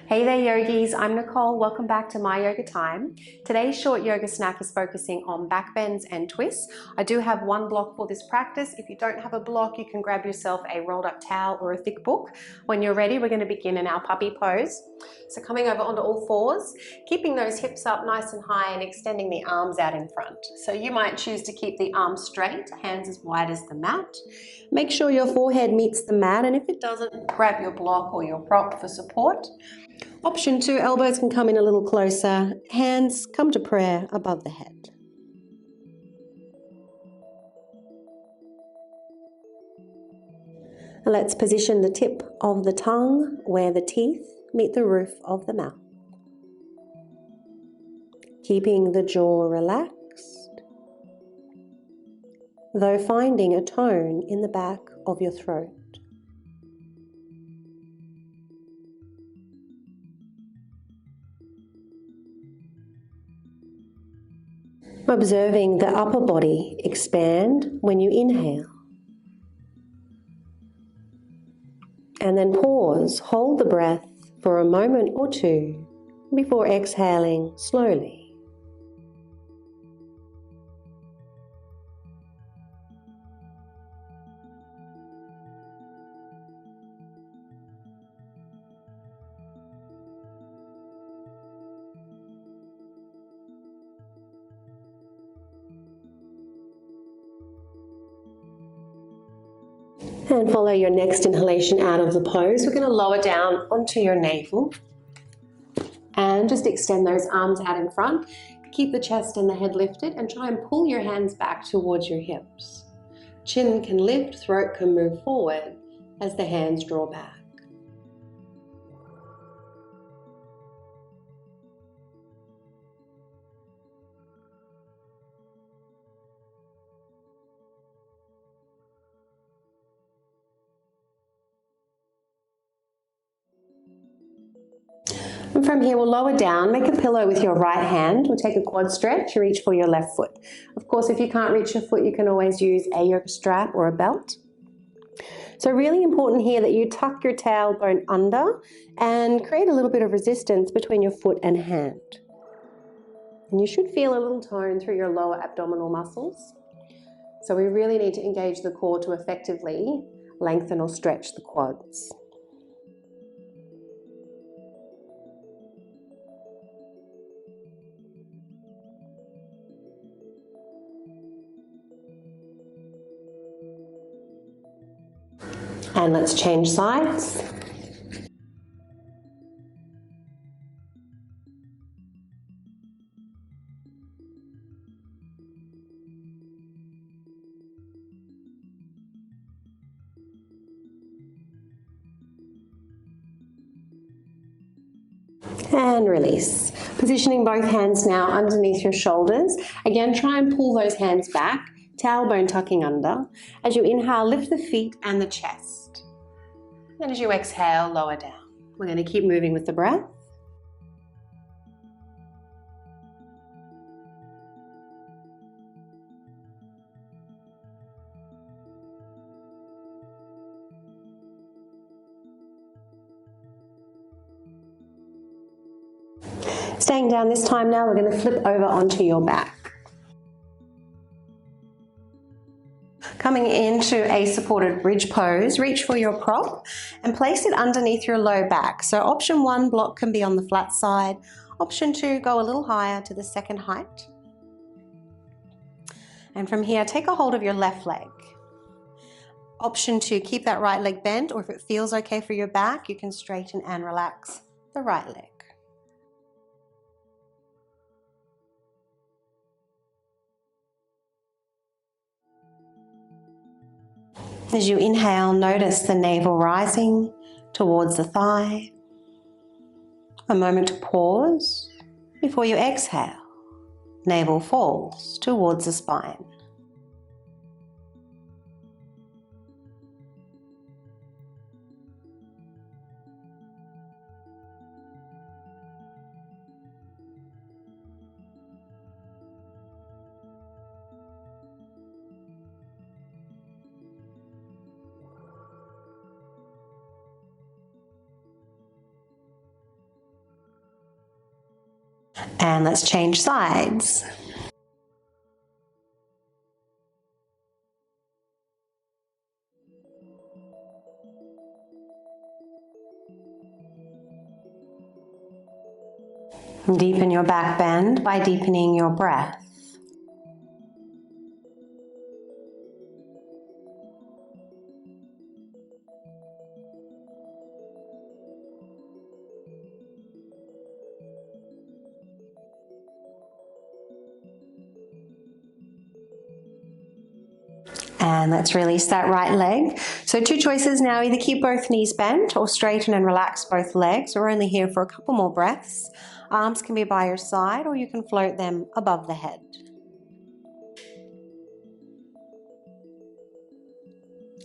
Hey there yogis, I'm Nicole. Welcome back to My Yoga Time. Today's short yoga snack is focusing on backbends and twists. I do have one block for this practice. If you don't have a block, you can grab yourself a rolled up towel or a thick book. When you're ready, we're going to begin in our puppy pose. So coming over onto all fours, keeping those hips up nice and high and extending the arms out in front. So you might choose to keep the arms straight, hands as wide as the mat. Make sure your forehead meets the mat, and if it doesn't, grab your block or your prop for support. Option 2, elbows can come in a little closer, hands come to prayer above the head. Let's position the tip of the tongue where the teeth meet the roof of the mouth. Keeping the jaw relaxed, though finding a tone in the back of your throat. Observing the upper body expand when you inhale. And then pause, hold the breath for a moment or two before exhaling slowly. And follow your next inhalation out of the pose. We're going to lower down onto your navel and just extend those arms out in front. Keep the chest and the head lifted and try and pull your hands back towards your hips. Chin can lift, throat can move forward as the hands draw back. And from here, we'll lower down, make a pillow with your right hand. We'll take a quad stretch, you reach for your left foot. Of course, if you can't reach your foot, you can always use a yoga strap or a belt. So really important here that you tuck your tailbone under and create a little bit of resistance between your foot and hand. And you should feel a little tone through your lower abdominal muscles. So we really need to engage the core to effectively lengthen or stretch the quads. And let's change sides. And release. Positioning both hands now underneath your shoulders. Again, try and pull those hands back, tailbone tucking under. As you inhale, lift the feet and the chest. And as you exhale, lower down. We're going to keep moving with the breath. Staying down this time now, we're going to flip over onto your back. Coming into a supported bridge pose, reach for your prop and place it underneath your low back. So option 1, block can be on the flat side. Option 2, go a little higher to the second height. And from here, take a hold of your left leg. Option 2, keep that right leg bent, or if it feels okay for your back, you can straighten and relax the right leg. As you inhale, notice the navel rising towards the thigh. A moment to pause before you exhale. Navel falls towards the spine. And let's change sides. Deepen your back bend by deepening your breath. And let's release that right leg. So two choices now, either keep both knees bent or straighten and relax both legs. We're only here for a couple more breaths. Arms can be by your side or you can float them above the head.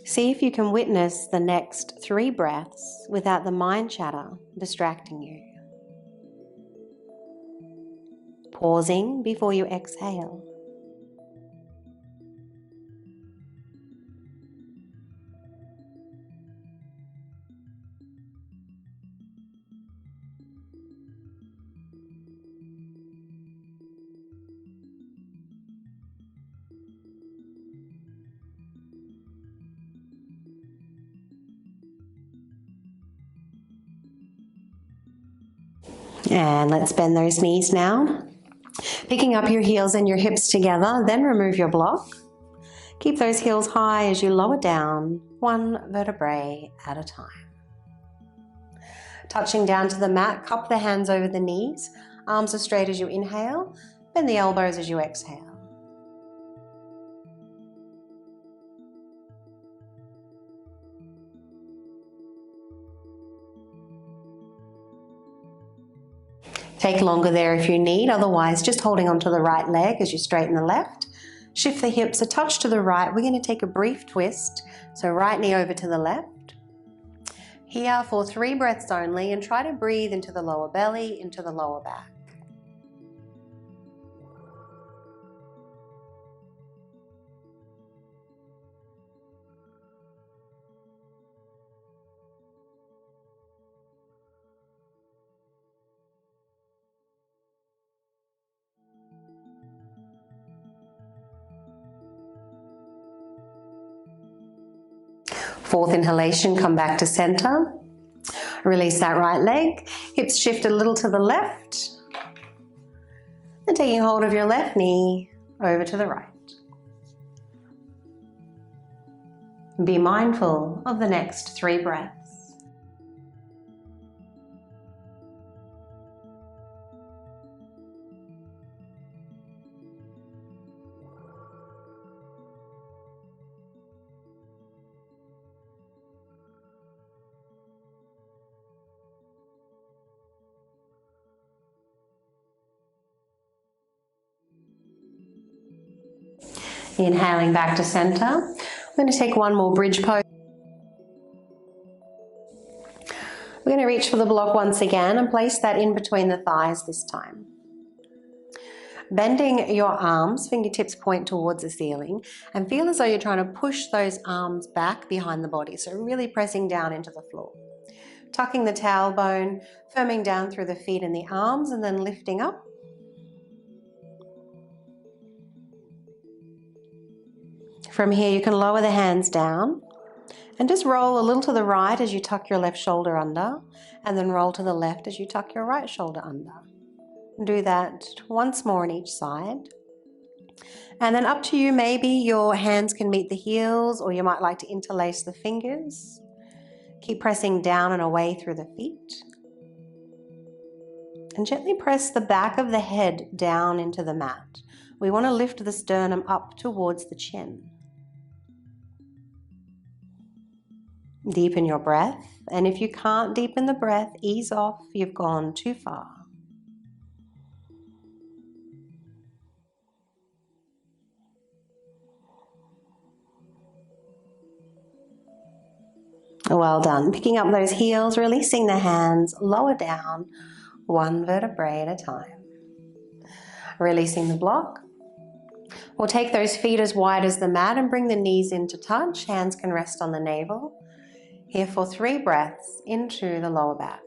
See if you can witness the next 3 breaths without the mind chatter distracting you. Pausing before you exhale. And let's bend those knees now. Picking up your heels and your hips together, then remove your block. Keep those heels high as you lower down, 1 vertebrae at a time. Touching down to the mat, cup the hands over the knees, arms as straight as you inhale, bend the elbows as you exhale. Take longer there if you need, otherwise just holding onto the right leg as you straighten the left. Shift the hips a touch to the right. We're going to take a brief twist, so right knee over to the left. Here for 3 breaths only, and try to breathe into the lower belly, into the lower back. Fourth inhalation, come back to center. Release that right leg. Hips shift a little to the left. And taking hold of your left knee over to the right. Be mindful of the next 3 breaths. Inhaling back to center. I'm going to take one more bridge pose. We're going to reach for the block once again and place that in between the thighs this time. Bending your arms, fingertips point towards the ceiling, and feel as though you're trying to push those arms back behind the body, so really pressing down into the floor. Tucking the tailbone, firming down through the feet and the arms, and then lifting up. From here, you can lower the hands down and just roll a little to the right as you tuck your left shoulder under, and then roll to the left as you tuck your right shoulder under. Do that once more on each side. And then up to you, maybe your hands can meet the heels, or you might like to interlace the fingers. Keep pressing down and away through the feet. And gently press the back of the head down into the mat. We want to lift the sternum up towards the chin. Deepen your breath, and if you can't deepen the breath, ease off, you've gone too far. Well done. Picking up those heels, releasing the hands, lower down, 1 vertebrae at a time. Releasing the block. We'll take those feet as wide as the mat and bring the knees into touch. Hands can rest on the navel. Here for 3 breaths into the lower back.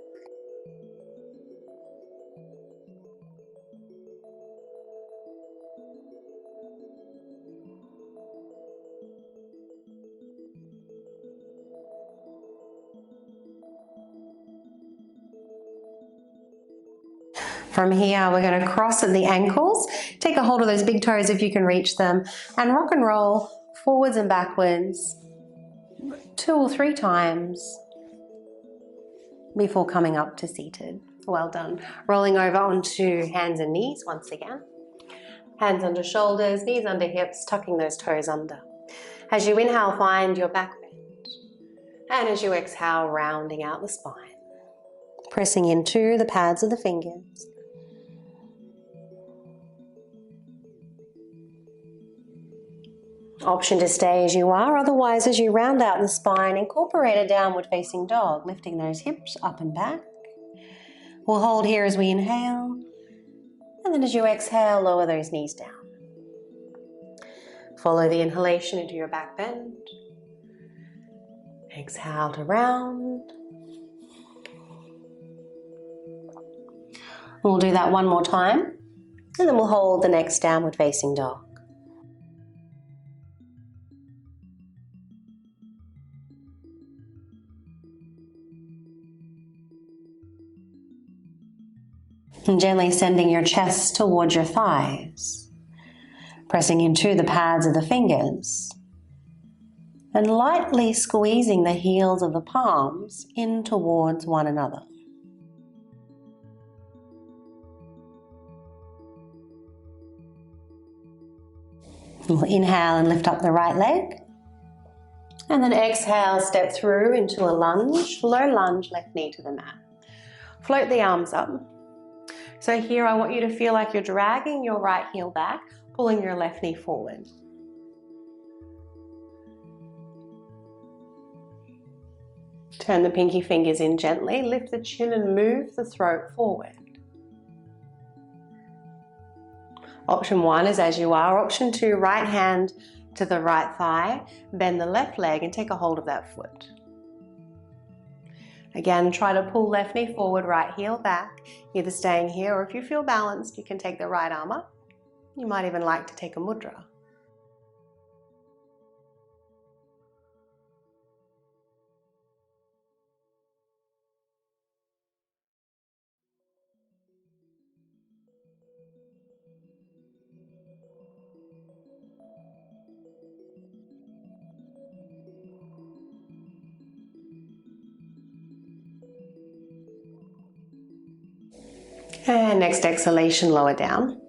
From here, we're going to cross at the ankles, take a hold of those big toes if you can reach them, and rock and roll forwards and backwards 2 or 3 times before coming up to seated. Well done. Rolling over onto hands and knees once again. Hands under shoulders, knees under hips, tucking those toes under. As you inhale, find your back bend. And as you exhale, rounding out the spine. Pressing into the pads of the fingers. Option to stay as you are, otherwise as you round out the spine, incorporate a downward facing dog, lifting those hips up and back. We'll hold here as we inhale, and then as you exhale, lower those knees down. Follow the inhalation into your back bend. Exhale to round. We'll do that one more time, and then we'll hold the next downward facing dog. And gently sending your chest towards your thighs, pressing into the pads of the fingers, and lightly squeezing the heels of the palms in towards one another. We'll inhale and lift up the right leg, and then exhale, step through into a lunge, low lunge, left knee to the mat. Float the arms up. So here I want you to feel like you're dragging your right heel back, pulling your left knee forward. Turn the pinky fingers in gently, lift the chin and move the throat forward. Option 1 is as you are. Option 2, right hand to the right thigh, bend the left leg and take a hold of that foot. Again, try to pull left knee forward, right heel back, either staying here, or if you feel balanced, you can take the right arm up. You might even like to take a mudra. And next exhalation, lower down.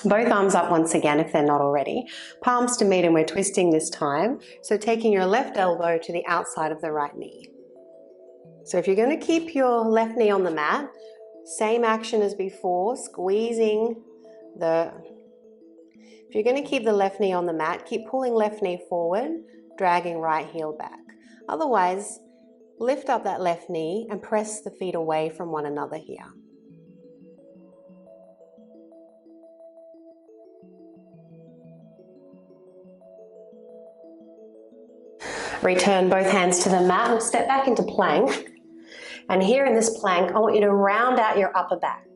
Both arms up once again if they're not already. Palms to meet, and we're twisting this time. So taking your left elbow to the outside of the right knee. So if you're going to keep your left knee on the mat, same action as before, squeezing the... If you're going to keep the left knee on the mat, keep pulling left knee forward, dragging right heel back. Otherwise, lift up that left knee and press the feet away from one another here. Return both hands to the mat. We'll step back into plank. And here in this plank, I want you to round out your upper back.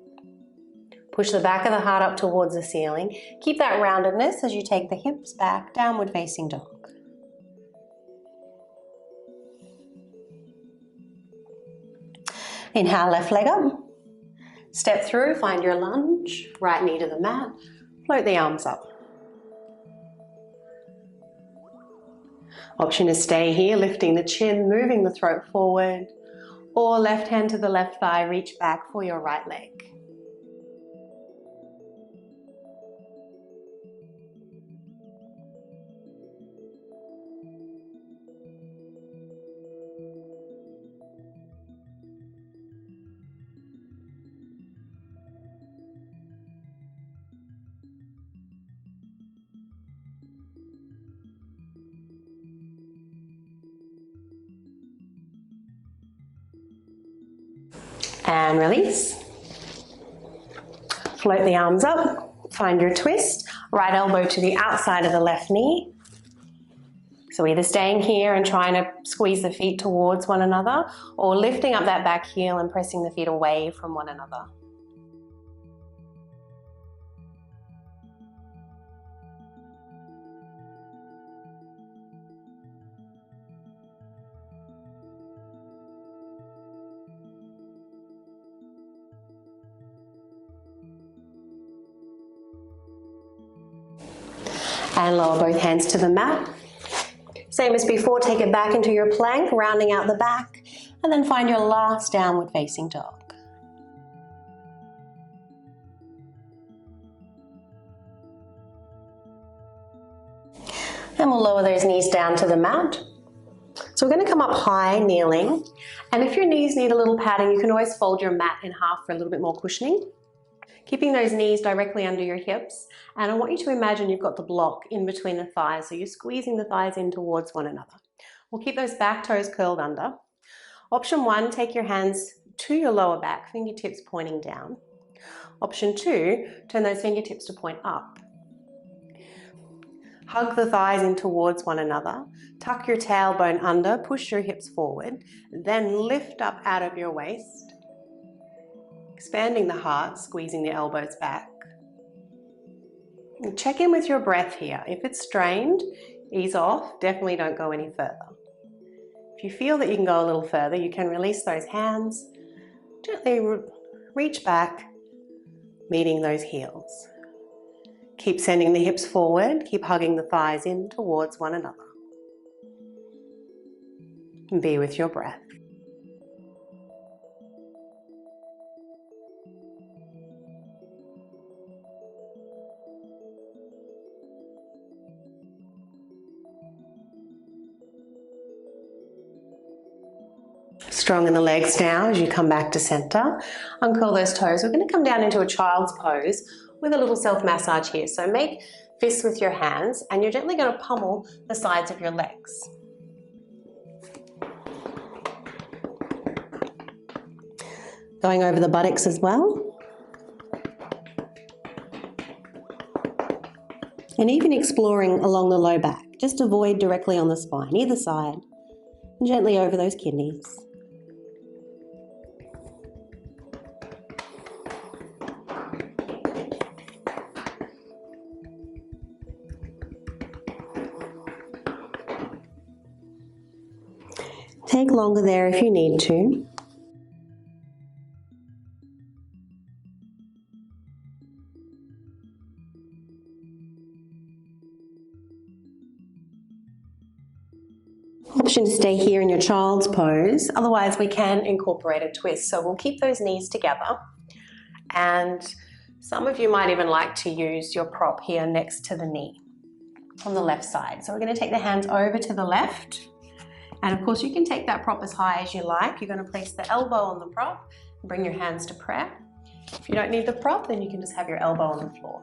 Push the back of the heart up towards the ceiling. Keep that roundedness as you take the hips back, downward facing dog. Inhale, left leg up. Step through, find your lunge, right knee to the mat. Float the arms up. Option is stay here, lifting the chin, moving the throat forward, or left hand to the left thigh, reach back for your right leg. And release. Float the arms up, find your twist, right elbow to the outside of the left knee. So either staying here and trying to squeeze the feet towards one another, or lifting up that back heel and pressing the feet away from one another. And lower both hands to the mat. Same as before, take it back into your plank, rounding out the back, and then find your last downward facing dog. And we'll lower those knees down to the mat. So we're going to come up high, kneeling. And if your knees need a little padding, you can always fold your mat in half for a little bit more cushioning. Keeping those knees directly under your hips. And I want you to imagine you've got the block in between the thighs. So you're squeezing the thighs in towards one another. We'll keep those back toes curled under. Option 1, take your hands to your lower back, fingertips pointing down. Option 2, turn those fingertips to point up. Hug the thighs in towards one another. Tuck your tailbone under, push your hips forward, then lift up out of your waist. Expanding the heart, squeezing the elbows back. And check in with your breath here. If it's strained, ease off. Definitely don't go any further. If you feel that you can go a little further, you can release those hands. Gently reach back, meeting those heels. Keep sending the hips forward, keep hugging the thighs in towards one another. And be with your breath. Strong in the legs now as you come back to center. Uncurl those toes. We're going to come down into a child's pose with a little self-massage here. So make fists with your hands and you're gently going to pummel the sides of your legs. Going over the buttocks as well. And even exploring along the low back. Just avoid directly on the spine, either side. And gently over those kidneys. Take longer there if you need to. Option to stay here in your child's pose. Otherwise, we can incorporate a twist. So we'll keep those knees together. And some of you might even like to use your prop here next to the knee on the left side. So we're going to take the hands over to the left. And of course, you can take that prop as high as you like. You're going to place the elbow on the prop and bring your hands to prayer. If you don't need the prop, then you can just have your elbow on the floor.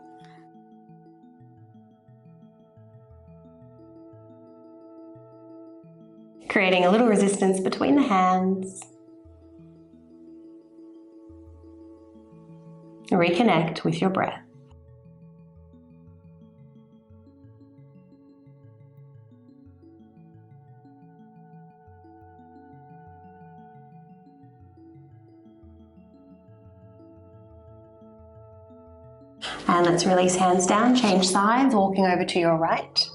Creating a little resistance between the hands. Reconnect with your breath. And let's release hands down, change sides, walking over to your right.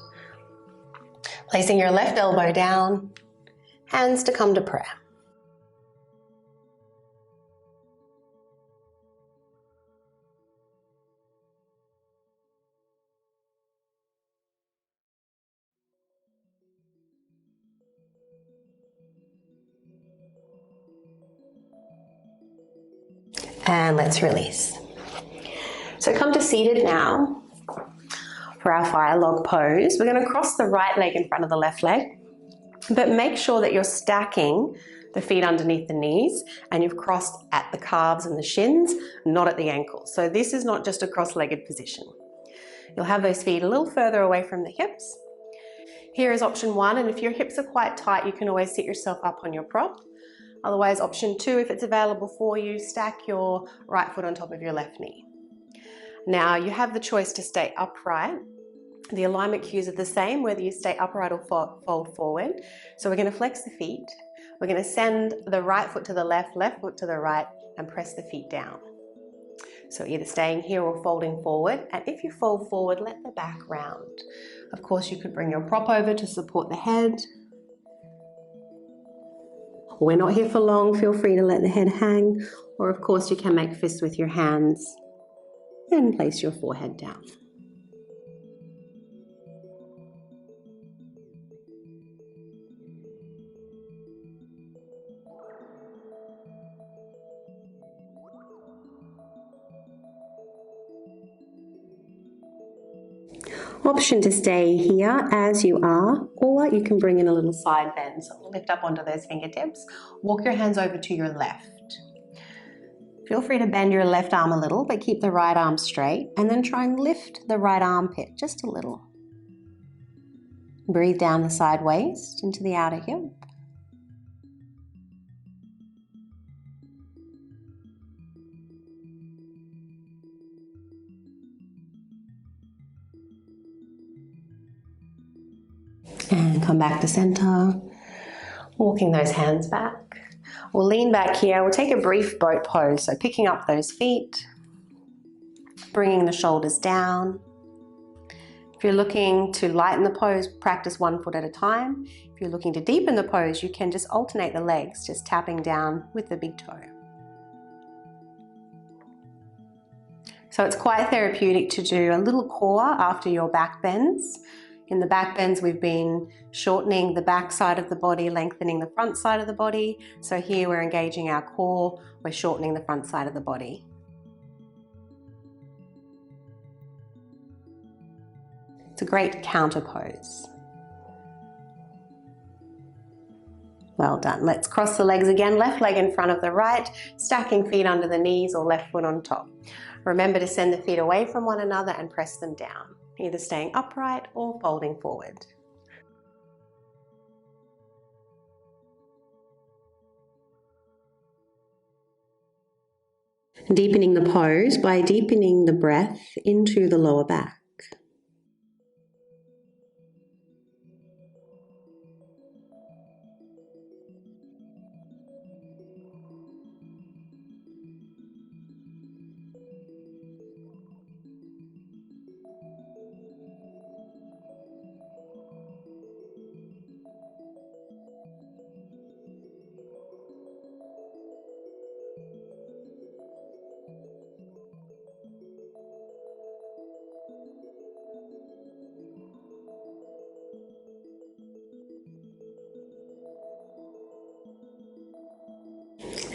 Placing your left elbow down, hands to come to prayer. And let's release. So come to seated now for our fire log pose. We're going to cross the right leg in front of the left leg, but make sure that you're stacking the feet underneath the knees and you've crossed at the calves and the shins, not at the ankles. So this is not just a cross-legged position. You'll have those feet a little further away from the hips. Here is option 1, and if your hips are quite tight, you can always sit yourself up on your prop. Otherwise, option 2, if it's available for you, stack your right foot on top of your left knee. Now you have the choice to stay upright. The alignment cues are the same whether you stay upright or fold forward. So we're going to flex the feet. We're going to send the right foot to the left, left foot to the right, and press the feet down. So either staying here or folding forward. And if you fold forward, let the back round. Of course, you could bring your prop over to support the head. We're not here for long. Feel free to let the head hang. Or of course, you can make fists with your hands and place your forehead down. Option to stay here as you are, or you can bring in a little side bend. So lift up onto those fingertips. Walk your hands over to your left. Feel free to bend your left arm a little, but keep the right arm straight, and then try and lift the right armpit just a little. Breathe down the side waist into the outer hip. And come back to center. Walking those hands back. We'll lean back here. We'll take a brief boat pose. So picking up those feet, bringing the shoulders down. If you're looking to lighten the pose, practice 1 foot at a time. If you're looking to deepen the pose, you can just alternate the legs, just tapping down with the big toe. So it's quite therapeutic to do a little core after your back bends. In the back bends, we've been shortening the back side of the body, lengthening the front side of the body. So here we're engaging our core, we're shortening the front side of the body. It's a great counter pose. Well done. Let's cross the legs again, left leg in front of the right, stacking feet under the knees or left foot on top. Remember to send the feet away from one another and press them down, either staying upright or folding forward. Deepening the pose by deepening the breath into the lower back.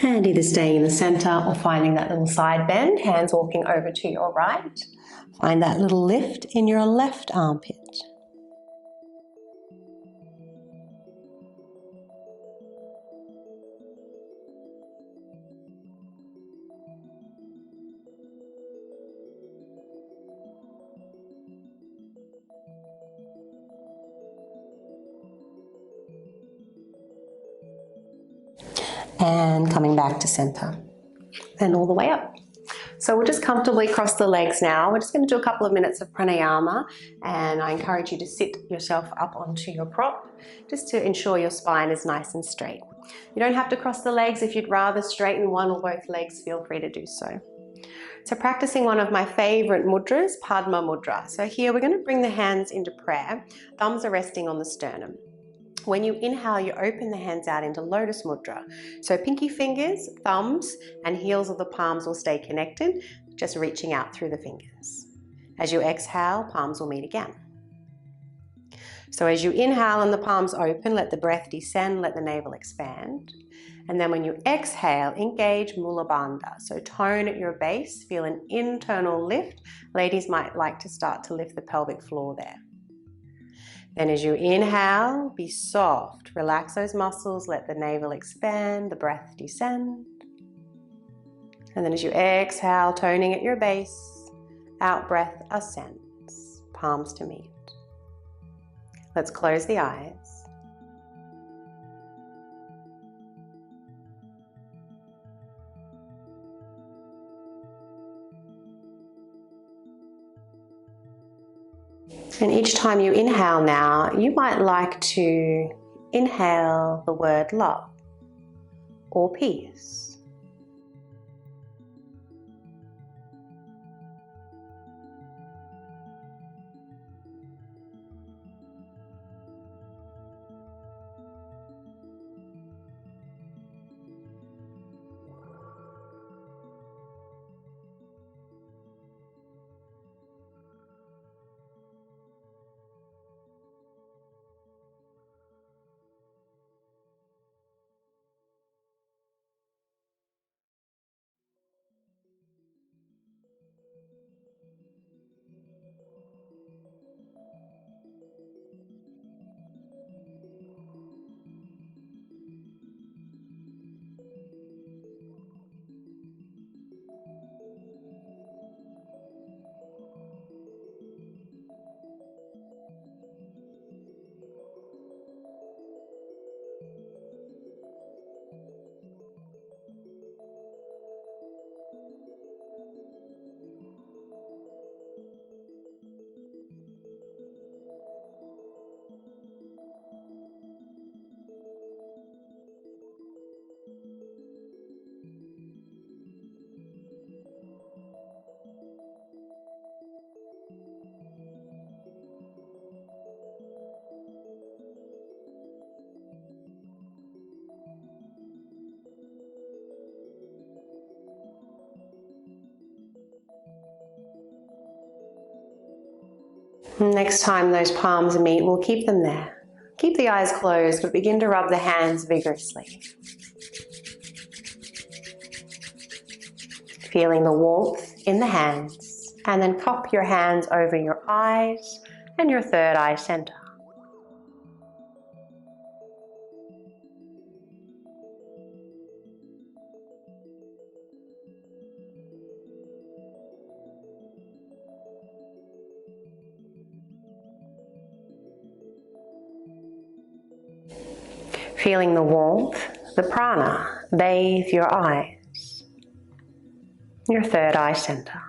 And either staying in the center or finding that little side bend, hands walking over to your right. Find that little lift in your left armpit. And coming back to center. And all the way up. So we'll just comfortably cross the legs now. We're just going to do a couple of minutes of pranayama, and I encourage you to sit yourself up onto your prop just to ensure your spine is nice and straight. You don't have to cross the legs. If you'd rather straighten one or both legs, feel free to do so. So practicing one of my favorite mudras, Padma Mudra. So here we're going to bring the hands into prayer. Thumbs are resting on the sternum. When you inhale, you open the hands out into Lotus Mudra. So pinky fingers, thumbs, and heels of the palms will stay connected, just reaching out through the fingers. As you exhale, palms will meet again. So as you inhale and the palms open, let the breath descend, let the navel expand. And then when you exhale, engage Mula Bandha. So tone at your base, feel an internal lift. Ladies might like to start to lift the pelvic floor there. Then as you inhale, be soft. Relax those muscles, let the navel expand, the breath descend. And then as you exhale, toning at your base, out breath ascends, palms to meet. Let's close the eyes. And each time you inhale now, you might like to inhale the word love or peace. Next time those palms meet, we'll keep them there. Keep the eyes closed, but begin to rub the hands vigorously. Feeling the warmth in the hands, and then cup your hands over your eyes and your third eye center. Feeling the warmth, the prana, bathe your eyes, your third eye center.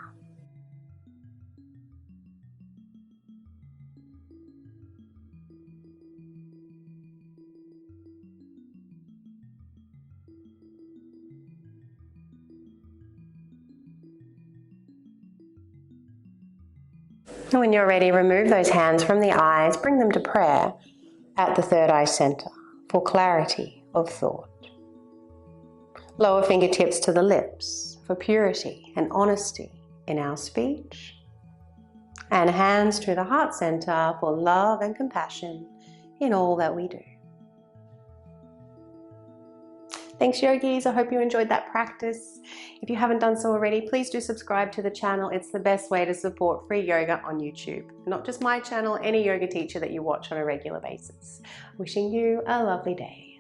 And when you're ready, remove those hands from the eyes, bring them to prayer at the third eye center for clarity of thought. Lower fingertips to the lips for purity and honesty in our speech. And hands to the heart center for love and compassion in all that we do. Thanks, yogis. I hope you enjoyed that practice. If you haven't done so already, please do subscribe to the channel. It's the best way to support free yoga on YouTube. Not just my channel, any yoga teacher that you watch on a regular basis. Wishing you a lovely day.